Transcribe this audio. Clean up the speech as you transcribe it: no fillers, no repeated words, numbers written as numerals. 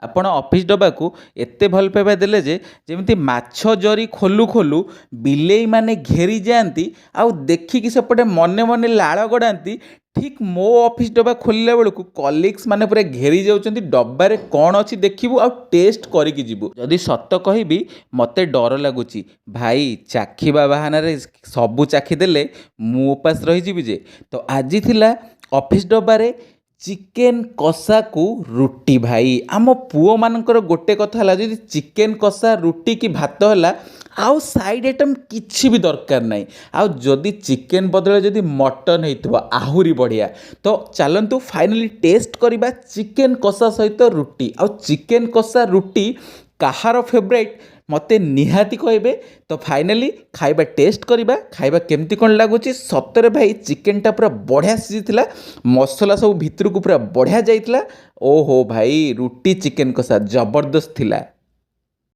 ଆପଣ ଅଫିସ୍ ଡବାକୁ ଏତେ ଭଲ ପାଇବା ଦେଲେ ଯେ ଯେମିତି ମାଛ ଜରି ଖୋଲୁ ଖୋଲୁ ବିଲେଇମାନେ ଘେରି ଯାଆନ୍ତି ଆଉ ଦେଖିକି ସେପଟେ ମନେ ମନେ ଲାଳ ଗଡ଼ାନ୍ତି। ଠିକ୍ ମୋ ଅଫିସ୍ ଡବା ଖୋଲିଲା ବେଳକୁ କଲିଗ୍ସ ମାନେ ପୁରା ଘେରି ଯାଉଛନ୍ତି, ଡବାରେ କ'ଣ ଅଛି ଦେଖିବୁ ଆଉ ଟେଷ୍ଟ କରିକି ଯିବୁ। ଯଦି ସତ କହିବି ମୋତେ ଡର ଲାଗୁଛି ଭାଇ, ଚାଖିବା ବାହାନାରେ ସବୁ ଚାଖିଦେଲେ ମୁଁ ଉପାସ ରହିଯିବି ଯେ। ତ ଆଜି ଥିଲା ଅଫିସ୍ ଡବାରେ ଚିକେନ୍ କଷାକୁ ରୁଟି। ଭାଇ, ଆମ ପୁଅମାନଙ୍କର ଗୋଟେ କଥା ହେଲା, ଯଦି ଚିକେନ୍ କଷା ରୁଟି କି ଭାତ ହେଲା ଆଉ ସାଇଡ଼୍ ଆଇଟମ୍ କିଛି ବି ଦରକାର ନାହିଁ। ଆଉ ଯଦି ଚିକେନ୍ ବଦଳରେ ଯଦି ମଟନ୍ ହେଇଥିବ ଆହୁରି ବଢ଼ିଆ। ତ ଚାଲନ୍ତୁ ଫାଇନାଲି ଟେଷ୍ଟ କରିବା ଚିକେନ୍ କଷା ସହିତ ରୁଟି। ଆଉ ଚିକେନ୍ କଷା ରୁଟି କାହାର ଫେଭରାଇଟ୍ ମୋତେ ନିହାତି କହିବେ। ତ ଫାଇନାଲି ଖାଇବା ଟେଷ୍ଟ କରିବା, ଖାଇବା କେମିତି କ'ଣ ଲାଗୁଛି। ସତରେ ଭାଇ ଚିକେନ୍ଟା ପୁରା ବଢ଼ିଆ ସିଝିଥିଲା, ମସଲା ସବୁ ଭିତରକୁ ପୁରା ବଢ଼ିଆ ଯାଇଥିଲା। ଓହୋ ଭାଇ, ରୁଟି ଚିକେନ୍ କଷା ଜବରଦସ୍ତ ଥିଲା।